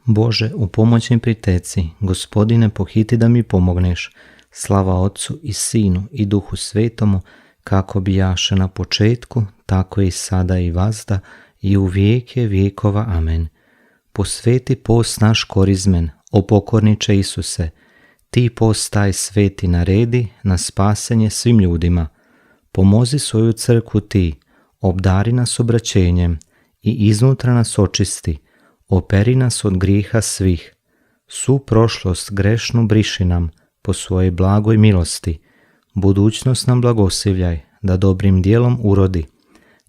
Bože, u pomoć mi priteci, Gospodine, pohiti da mi pomogneš. Slava Otcu i Sinu i Duhu Svetomu, kako bijaše na početku, tako i sada i vazda, i u vijeke vijekova. Amen. Posveti post naš korizmen, o pokorniče Isuse, ti post taj sveti naredi na spasenje svim ljudima. Pomozi svoju crkvu ti, obdari nas obraćenjem i iznutra nas očisti, operi nas od grijeha svih. Svu prošlost grešnu briši nam po svojoj blagoj milosti. Budućnost nam blagoslivljaj da dobrim dijelom urodi.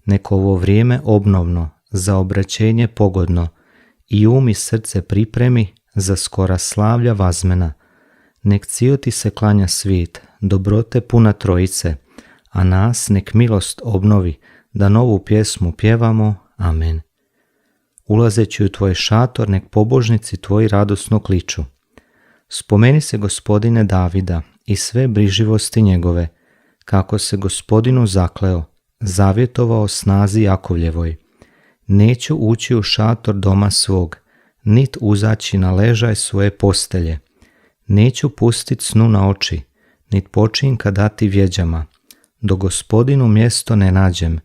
Nek ovo vrijeme obnovno, za obraćenje pogodno, i um i srce pripremi za skora slavlja vazmena. Nek cijel ti se klanja svijet, dobrote puna Trojice, a nas nek milost obnovi da novu pjesmu pjevamo. Amen. Ulazeći u tvoj šator, nek pobožnici tvoji radosno kliču. Spomeni se Gospodine Davida i sve briživosti njegove, kako se Gospodinu zakleo, zavjetovao snazi Jakovljevoj. Neću ući u šator doma svog, nit uzaći na ležaj svoje postelje. Neću pustit snu na oči, nit počinka dati vjeđama, dok Gospodinu mjesto ne nađem,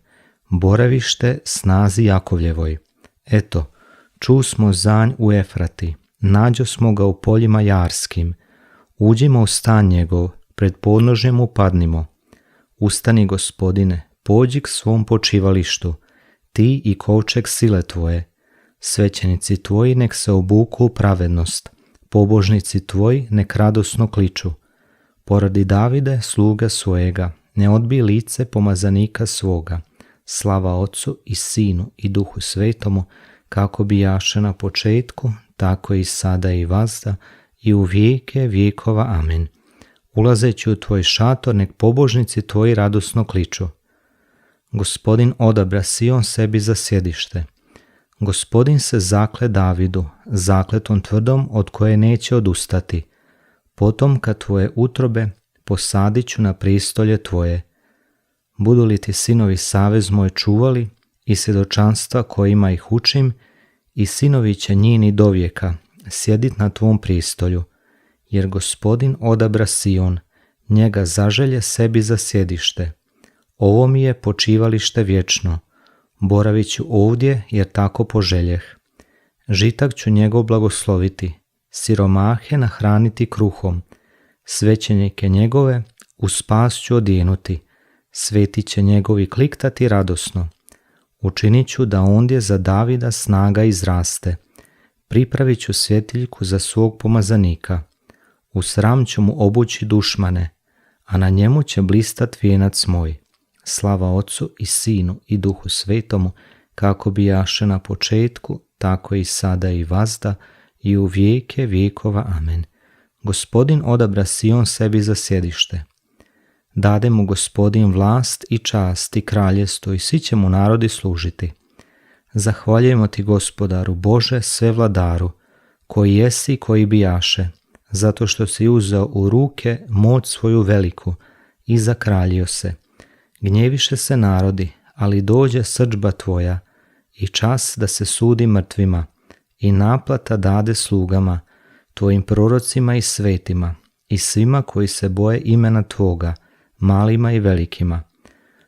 boravište snazi Jakovljevoj. Eto, ču smo zanj u Efrati, nađo smo ga u poljima jarskim. Uđimo u stan njegov, pred podnožjem upadnimo. Ustani, Gospodine, pođi k svom počivalištu, ti i kovčeg sile tvoje. Svećenici tvoji nek se obuku u pravednost, pobožnici tvoji nek radosno kliču. Poradi Davide, sluga svojega, ne odbij lice pomazanika svoga. Slava Otcu i Sinu i Duhu Svetomu, kako bijaše na početku, tako i sada i vazda, i u vijeke vijekova. Amen. Ulazeći u tvoj šator, nek pobožnici tvoji radosno kliču. Gospodin odabra Sion sebi za sjedište. Gospodin se zakle Davidu, zakletom tvrdom od koje neće odustati. Potomka tvoje utrobe posadit ću na pristolje tvoje. Budu li ti sinovi savez moj čuvali i svjedočanstva kojima ih učim, i sinovi će njini dovijeka sjedit na tvom pristolju, jer Gospodin odabra Sion, njega zaželje sebi za sjedište. Ovo mi je počivalište vječno, boravit ću ovdje jer tako poželjeh. Žitak ću njegov blagosloviti, siromahe nahraniti kruhom, svećenike njegove u spas ću odjenuti, sveti će njegovi kliktati radosno. Učinit ću da ondje za Davida snaga izraste, pripravit ću svjetiljku za svog pomazanika. U sram ću mu obući dušmane, a na njemu će blistat vijenac moj. Slava Otcu i Sinu i Duhu Svetomu, kako bijaše na početku, tako i sada i vazda, i u vijeke vijekova. Amen. Gospodin odabra Sion sebi za sjedište. Dade mu Gospodin vlast i čast i kraljestvo, i svi će mu narodi služiti. Zahvaljujemo ti, Gospodaru Bože, svevladaru, koji jesi i koji bijaše, zato što si uzeo u ruke moć svoju veliku i zakraljio se. Gnjeviše se narodi, ali dođe srdžba tvoja, i čas da se sudi mrtvima, i naplata dade slugama, tvojim prorocima i svetima, i svima koji se boje imena tvoga, malima i velikima.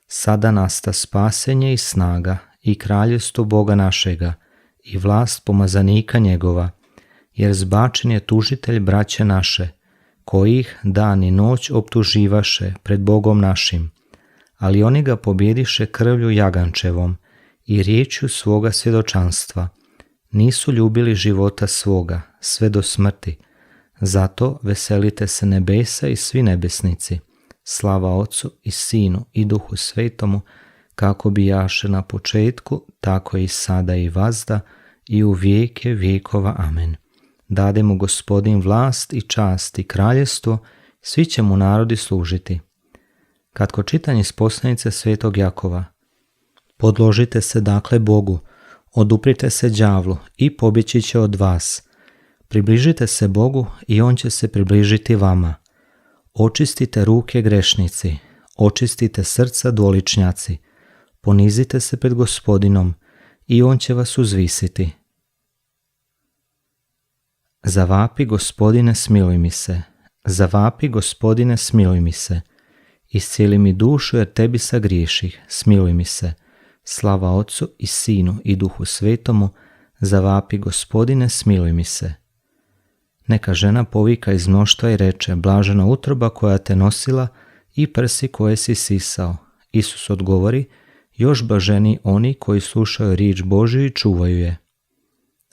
Sada nasta spasenje i snaga i kraljevstvo Boga našega i vlast pomazanika njegova, jer zbačen je tužitelj braće naše, koji ih dan i noć optuživaše pred Bogom našim, ali oni ga pobjediše krvlju jagančevom i riječju svoga svjedočanstva. Nisu ljubili života svoga sve do smrti, zato veselite se nebesa i svi nebesnici. Slava Otcu i Sinu i Duhu Svetomu, kako bijaše na početku, tako i sada i vazda, i u vijeke vijekova. Amen. Dade mu Gospodin vlast i čast i kraljestvo, svi će mu narodi služiti. Kratko čitanje iz poslanice svetog Jakova. Podložite se dakle Bogu, oduprite se đavlu i pobjeći će od vas. Približite se Bogu i on će se približiti vama. Očistite ruke grešnici, očistite srca dvoličnjaci, ponizite se pred Gospodinom i on će vas uzvisiti. Zavapi, Gospodine, smiluj mi se. Zavapi, Gospodine, smiluj mi se. Iscijeli mi dušu jer tebi sagriješih, smiluj mi se. Slava Otcu i Sinu i Duhu Svetomu, zavapi, Gospodine, smiluj mi se. Neka žena povika iz mnoštva i reče, blažena utroba koja te nosila i prsi koje si sisao. Isus odgovori, još blaženiji oni koji slušaju riječ Božju i čuvaju je.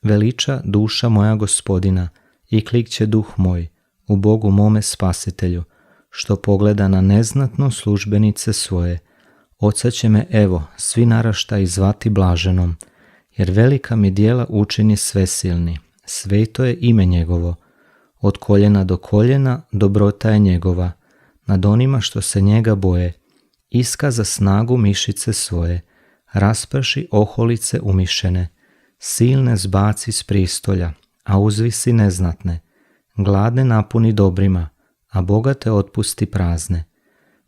Veliča duša moja Gospodina i klikće duh moj u Bogu mome Spasitelju, što pogleda na neznatno službenice svoje. Oca će me, evo, svi naraštaji zvati blaženom, jer velika mi djela učini svesilni. Sveto je ime njegovo. Od koljena do koljena dobrota je njegova, nad onima što se njega boje. Iskaza snagu mišice svoje, rasprši oholice umišene, silne zbaci s pristolja, a uzvisi neznatne. Gladne napuni dobrima, a bogate otpusti prazne.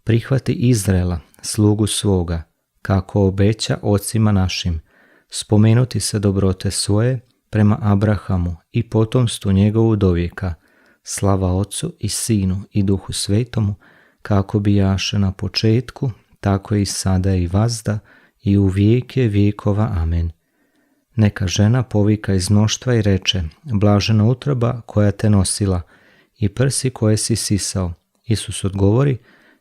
Prihvati Izraela, slugu svoga, kako obeća ocima našim, spomenuti se dobrote svoje prema Abrahamu i potomstvu njegovu do vijeka. Slava Otcu i Sinu i Duhu Svetomu, kako bijaše na početku, tako i sada i vazda i u vijeke vijekova. Amen. Neka žena povika iz mnoštva i reče, blažena utroba koja te nosila i prsi koje si sisao. Isus odgovori,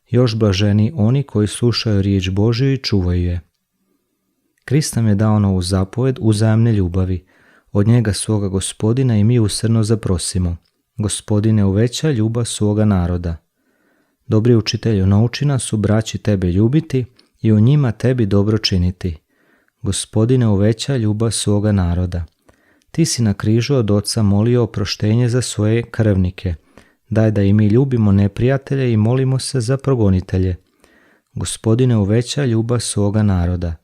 još blaženiji oni koji slušaju riječ Božju i čuvaju je. Krist nam je dao novu zapovjed uzajamne ljubavi, od njega svoga Gospodina i mi usrdno zaprosimo. Gospodine, uveća ljubav svoga naroda. Dobri učitelju, nauči nas u braći tebe ljubiti i u njima tebi dobro činiti. Gospodine, uveća ljubav svoga naroda. Ti si na križu od Oca molio oproštenje za svoje krvnike. Daj da i mi ljubimo neprijatelje i molimo se za progonitelje. Gospodine, uveća ljubav svoga naroda.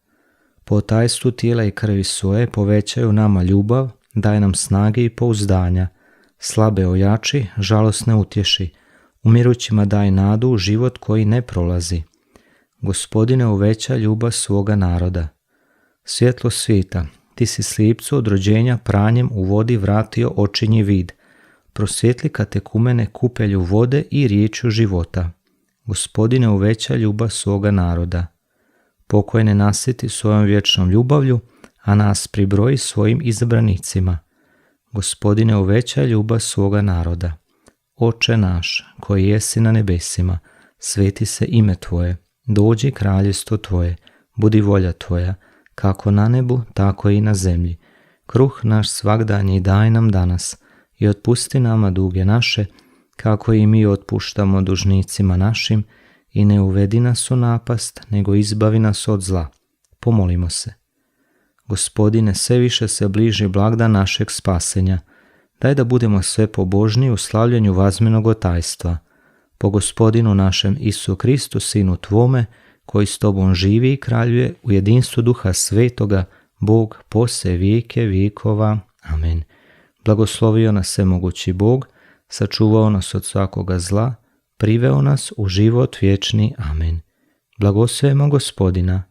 Po tajstvu tijela i krvi svoje povećaju nama ljubav, daj nam snage i pouzdanja. Slabe ojači, žalosne utješi. Umirućima daj nadu u život koji ne prolazi. Gospodine, uveća ljubav svoga naroda. Svjetlo svijeta, ti si slijepcu od rođenja pranjem u vodi vratio očinji vid. Prosvjetli katekumene kupelju vode i riječju života. Gospodine, uveća ljubav svoga naroda. Pokojne nasiti svojom vječnom ljubavlju, a nas pribroji svojim izabranicima. Gospodine, uveća ljubav svoga naroda. Oče naš, koji jesi na nebesima, sveti se ime Tvoje, dođi kraljevstvo Tvoje, budi volja Tvoja, kako na nebu, tako i na zemlji. Kruh naš svagdanji daj nam danas i otpusti nama duge naše, kako i mi otpuštamo dužnicima našim, i ne uvedi nas u napast, nego izbavi nas od zla. Pomolimo se. Gospodine, sve više se bliži blagdan našeg spasenja. Daj da budemo sve pobožniji u slavljanju vazmenog tajstva. Po Gospodinu našem Isu Kristu, Sinu Tvome, koji s Tobom živi i kraljuje u jedinstvu Duha Svetoga, Bog poslije vijeke vijekova. Amen. Blagoslovio nas svemogući Bog, sačuvao nas od svakoga zla, priveo nas u život vječni. Amen. Blagoslovimo Gospodina.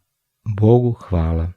Bogu hvala.